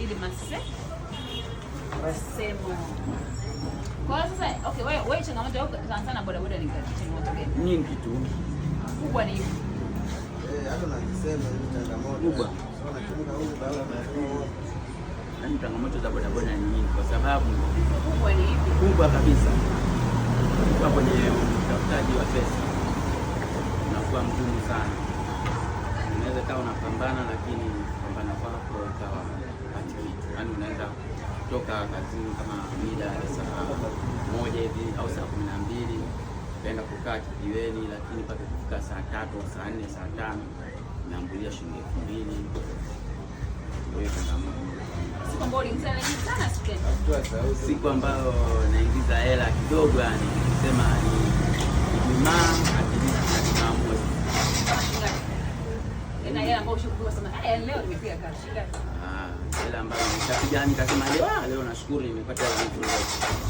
Ili masemo. Kwa sasa okay, wewe changamoto yako sana bodaboda ni changamoto gani? Nyingi tu. Kubwa ni hivi. Hata unasema ni changamoto kubwa. Sasa nakumbuka huyu baba ameamua. Yaani changamoto za bodaboda ni nyingi kwa sababu kubwa ni hivi. Kubwa kabisa. Kwa kwenye utafutaji wa pesa. Unakuwa mgumu sana. Unaweza kawa unapambana lakini pambana kwako ikawa hati kitu. Yaani unaweza kutoka kazini kama mida ya saa 1 hivi au saa 12 ukaenda kukaa kijiweni, lakini mpaka kufika saa 3 au saa 4 saa 5 unaambulia shilingi 2000. Wewe changamoto. Siku ambayo uliingiza hela nyingi sana siku ambayo naingiza hela kidogo, yani nikisema ni Ijumaa Jumamosi. Na hela ambayo ushukuru sana. Leo nimepiga kazi. Hela ambayo nitapiga nikasema leo nashukuru nimepata hela nyingi leo.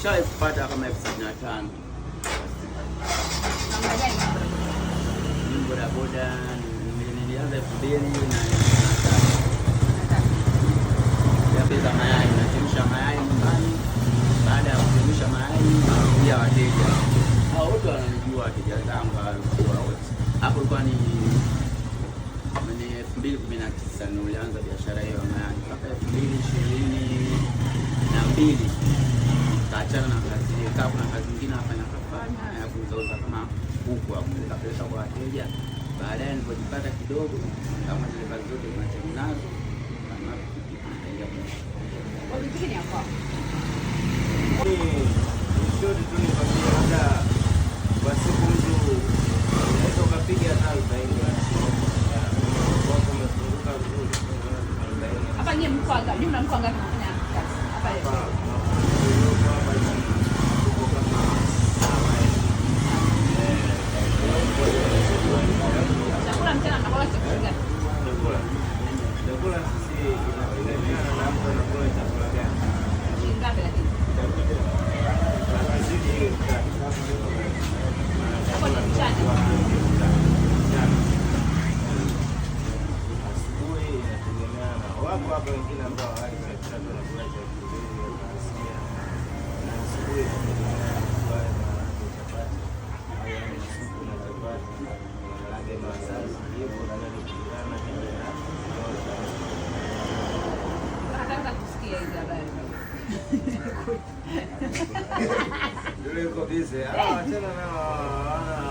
Shawahi kupata kama 75,000. Bodaboda nilianza 2003. Ya pesa mayai, nachemsha mayai nyumbani. Baada ya kuchemsha mayai nawaambia wateja. Hao wote wananijua, wateja zangu wote. Hapo ilikuwa ni 2019 nilianza biashara hiyo ya mayai. Mpaka 2022 kaachana na kazi hiyo. Kuna kazi nyingine hapa ninafanya ya kuuza kama kuku au kupeleka pesa kwa wateja. Baadaye nilipojipata kidogo kama zile kazi zote tunachana nazo kama nitaingia kwa. Wapiki ni hapo. Sio tu ni kwa labda kwa siku mtu unaweza ukapiga hata 40. Hapa ni mkwanga, jumla mkwanga tunafanya kazi. Hapa leo. Chakula mchana mnakula chakula gani? Chakula sisi inategemeana na mtu anakula chakula gani. Ngapi lakini? Hapo ni mchana. Asubuhi inategemeana. Wapo hapa wengine ambao hali za chakula wanakula chakula asilia. Na asubuhi inategemeana kwa chapati. Au supu na chapati. Rangi masazi hivyo na ndio kulingana na Nataka kusikia hizo habari. Yule yuko busy. Achana nao,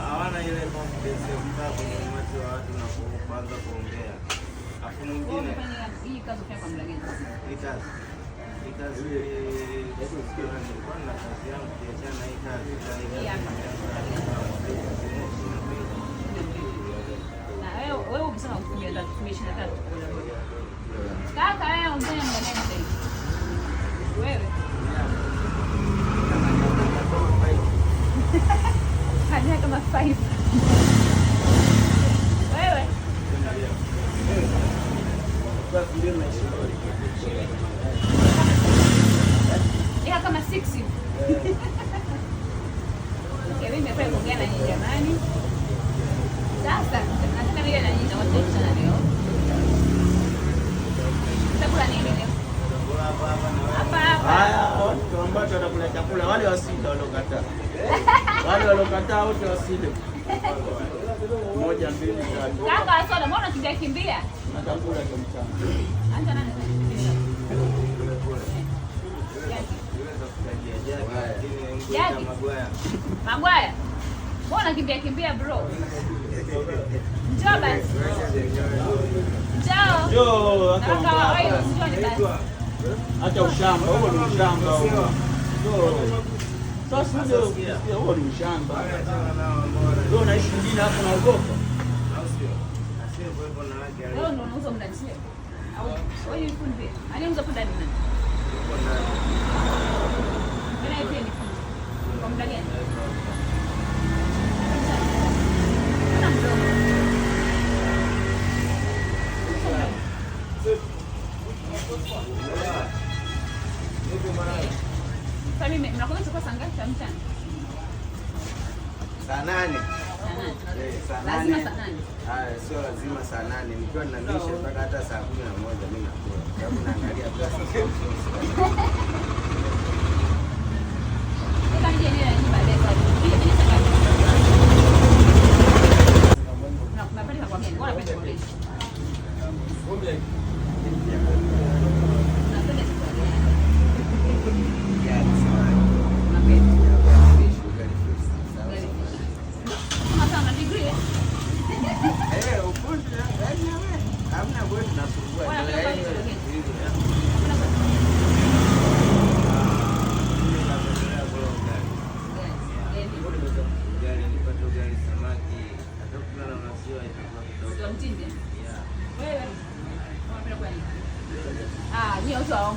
hawana ile confidence ya kukaa kwenye umati wa watu na kuanza kuongea. Afu mwingine hii kazi kwa muda gani? Hii kazi nilikuwa na kazi yangu kiachana hii kazi. Na wewe ukisema kutumia 23 kaka wewe unafanya muda gani sasa? Wewe hanya kama 5. Wewe ika kama 6. Okay, mimi nimependa kuongea na nyinyi jamani. Sasa nataka niwe na nyinyi na wote sana leo. Chakula nini leo? Hapa. Haya, watu ambao watakula chakula wale wasida waliokataa. Wale waliokataa wote waside. 1 2 3. Kaka soda, mbona kimbia? Na chakula cha mchana. Anza nani? Magwaya. Mbona kimbia bro? Njoo basi. Njoo. Nataka wewe njoo basi. Acha ushamba, huo ni ushamba huo. Sasa ndio huo ni ushamba. Ndio unaishi mjini hapo unaogopa. Au sio? Asio kwa na laki ya. Leo ndo unauza mdani sio? Au wewe fundi? Alianza kwa ndani nani? Uko ndani. Mimi pia ni fundi. Kwa muda gani? Ana mdomo. Sasa mimi mnakuja chukua saa ngapi mchana? Saa 8. Saa 8. Lazima saa 8. Haya, sio lazima saa 8. Nikiwa ninamisha mpaka hata saa 11 mimi nakula. Sababu naangalia pesa. Sasa nije nile nyumba leo. Hii sasa. Napenda kwa mimi. Bora pesa kwa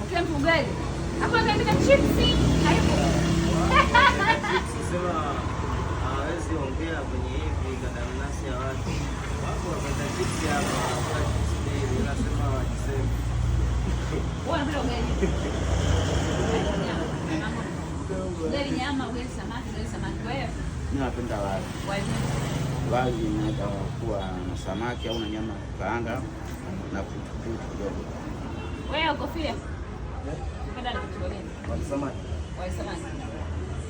kila mtu ugali. Hapo katika chipsi. Haipo. Sema hawezi ongea kwenye hivi kadamnasi ya watu. Wako wapata chipsi hapa, kwa chipsi nasema wajiseme. Unapenda ugali? Ugali nyama, ugali samaki, wewe? Mimi napenda wali. Wali unaweza kuwa na samaki au na nyama kaanga na kutu kidogo. Wewe kofia? Unapenda nikuchukulie? Wali samaki. Wali samaki.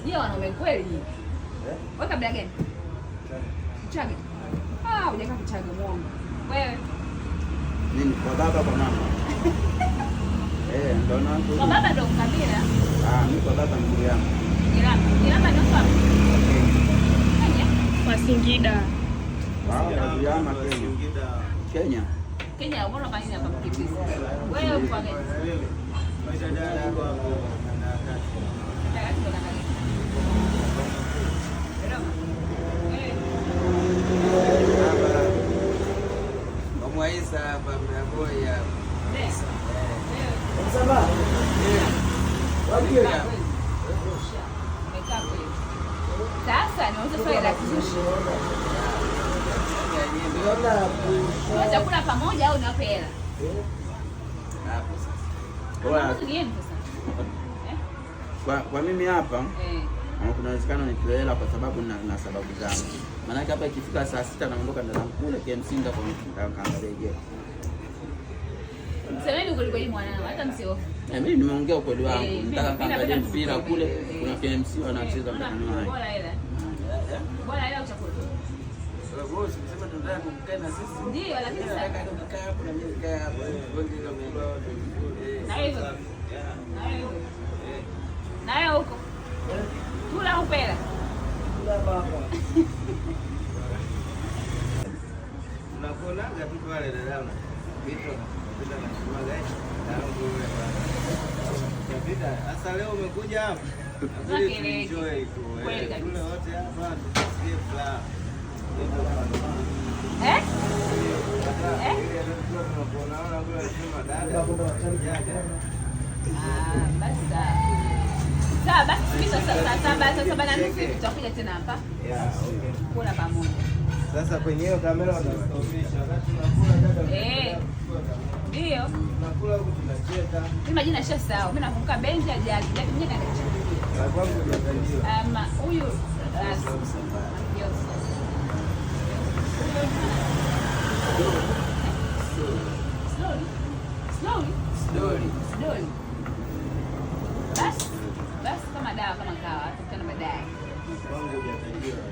Yeye wanaume kweli. Wewe kabla gani? Kuchaga. Hujaka kuchaga mwongo. Wewe? Mimi kwa baba kwa mama. Ndio nangu. Kwa baba ndo kabila. Mimi kwa baba ndugu yangu. Irama ndo kwa. Kwa Singida. Irama Kenya. Kenya, mbona kwa nini hapa mkimbizi? Wewe uko gani? Mwaisa hapa mnaboy hapa. Sasa. Sasa niuze swali la kizushi. Chakula pamoja au niwape hela? Hapo sasa. Kwa mimi hapa kuna uwezekano nipewe hela kwa sababu na sababu zangu. Maana hapa ikifika saa 6 naondoka ndo kule KMC nikaangalia. Msemeni uko hii mwanangu, hata msio. Mimi nimeongea ukweli wangu. Nataka kaangalia mpira kule, kuna KMC wanacheza mtani wao. Bora hela. Bora hela chakula. Wewe usisema tunataka kukaa na sisi. Ndio, lakini sasa nataka kukaa hapo na mimi nikaa hapo. Na hivyo. Na Na wewe huko. Kula upela. Kula baba. Unakuonaga tu pale dada na vitu napita na kumaga tangu wewe bwana. Kapita, sasa leo umekuja hapa. Enjoy tu. Kule wote hapa tusikie furaha. Tutakuja tena hapa kula pamoja. Sasa kwenye hiyo kamera unastopesha wakati unakula dada. Ndio. Tunakula huku tunacheka. Mimi majina nishasahau. Mimi nakumbuka Benji ajali. Mimi nikachukulia. Kwangu hujazaliwa. Huyu Slowly. Basi kama dawa kama kawa, tukutane baadaye. Kwangu hujazaliwa.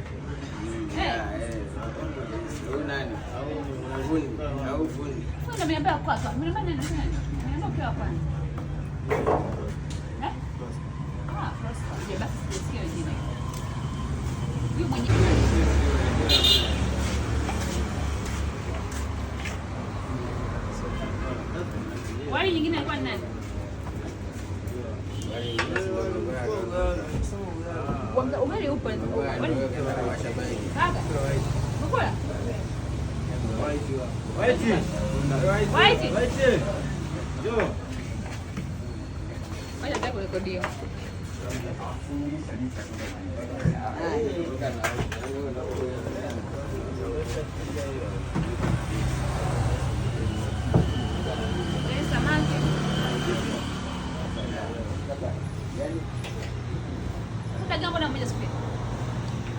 Huyu nani? Au fundi. Fundi ameniambia kwanza. Ameniambia nani? Ameniambia kwa kwanza. Prosper. Basi sisikie wengine. Huyu mwenyewe. Wali nyingine alikuwa ni nani? Ugali upo. Kaka. Mkula? White. Jo. Wacha ndio kurekodio.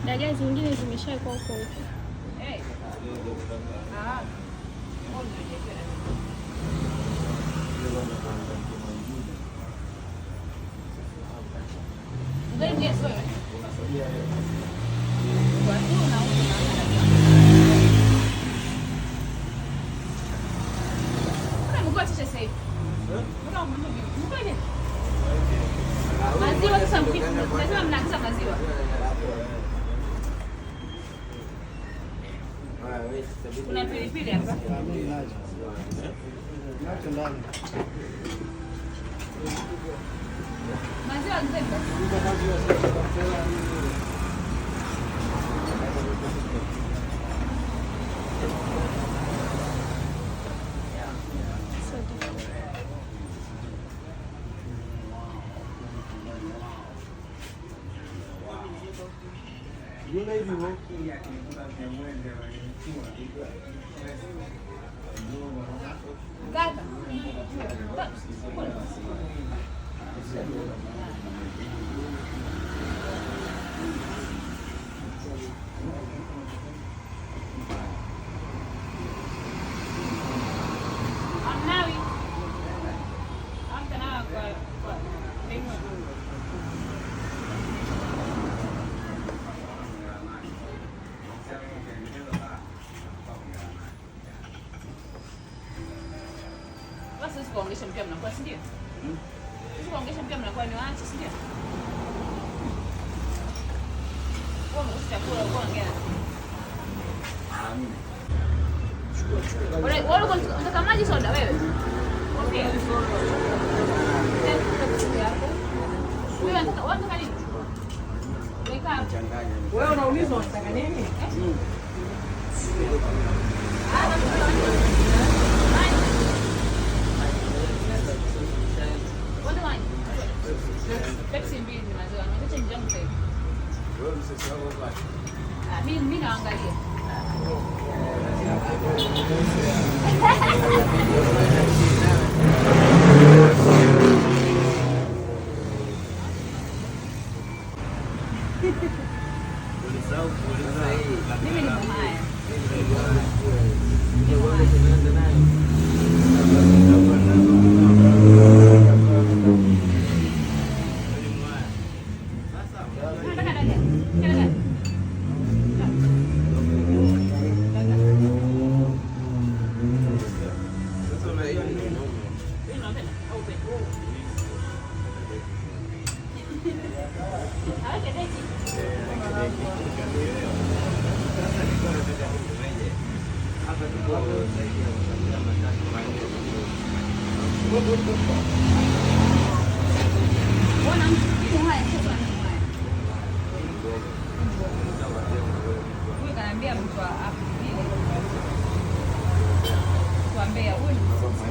Dagaa zingine zimeshakuwa huko huko. Maziwa sasa mkifu, lazima mnaagiza maziwa. Kuna pilipili hapa. Maziwa nzembe. Yule hivi Gata. Amnawi. Amtana kwa limo. Sisi kuongesha mkia mnakuwa si ndio? Sisi kuongesha mkia mnakuwa ni waache si ndio? Kwa mwisho chakula uko ongea. Wewe unataka maji soda wewe? Okay. Wewe unataka nini? Wewe unaulizwa unataka nini? Pepsi mbili maziwa. Niache njoo mpe. Wewe msisahau kwa. Mimi naangalia. Mimi ni mhaya. Bwana mtu haya sasa ni haya. Huyu kanaambia mtu apige. Tuambia huyu ni msisi.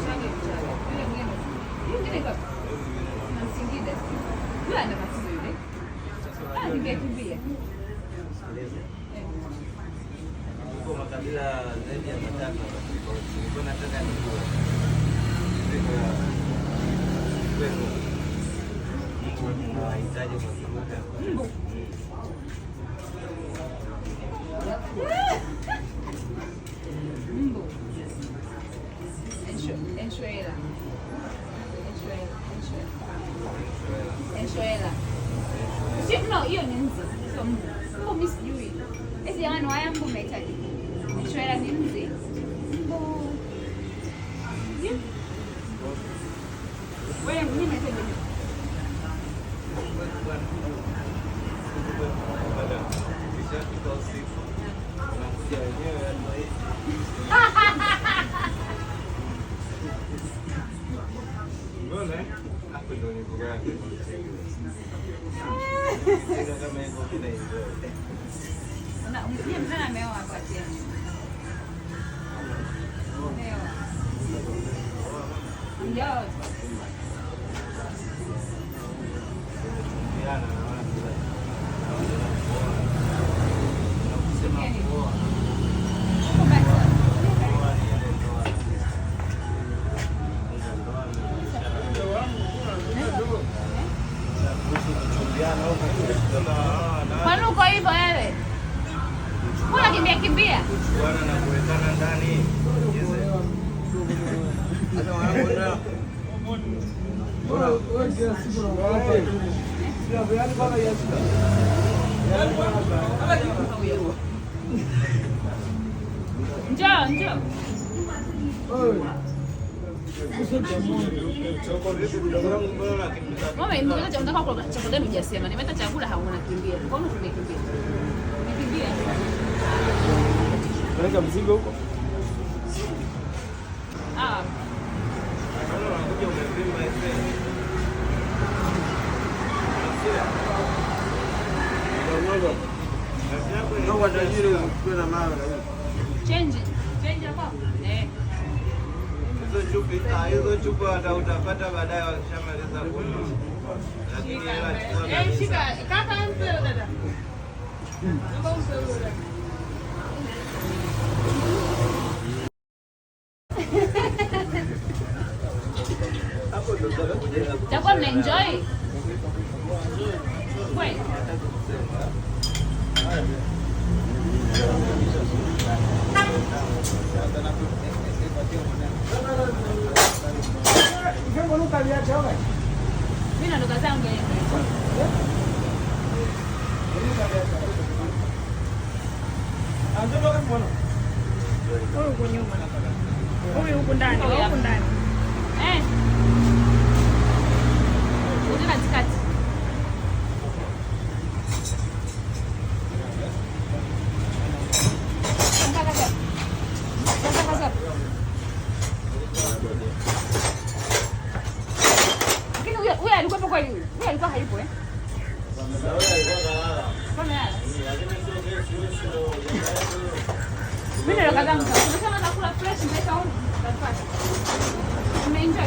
Chage. Yule mwingine. Yule kwa. Na Singida. Yule ana matatizo yule. Ningekimbia. Kwa makabila zaidi ya 3 nilikuwa nataka nijue. Mungu anahitaji kuturuka. Mbo. Enshwela. No, hiyo ni nzi. Sio mbu. Mbu mimi sijui. Hizi jamani waya mbu mnahitaji. Enshwela ni nzi. Mbu. Wewe mimi nahitaji. Mjie mzana ameoa hapa tena. Ndio. Kwani uko hivyo wewe? Mbona kimbia? Bwana na kuwekana ndani. Hata wangu ndio. Bora wewe kila siku na wewe. Sio yani baba Yesu. Njoo. Mama imekuja chakula kwa chakula gani hujasema? Nimeleta chakula hauna kimbia. Kwa nini tumekimbia? Nikimbia. Peleka mzigo huko. Kama unakuja umepima hivi. Ndio kwa tajiri kuna maana. Change hapo. Hizo chupa utapata baadaye wakishamaliza kunywa. Lakini hela Shika kaka mpe dada. Takuwa mnaenjoy? Kweli? Mimi naondoka zangu Huyu nyuma. Huyu huko ndani, huko ndani. Uko katikati. Lakini huyu alikuwa hapo kweli huyu. Huyu alikuwa haipo Mimi ndo kadhaa mtu. Unasema nakula fresh ndio itaona. Umeenjoy?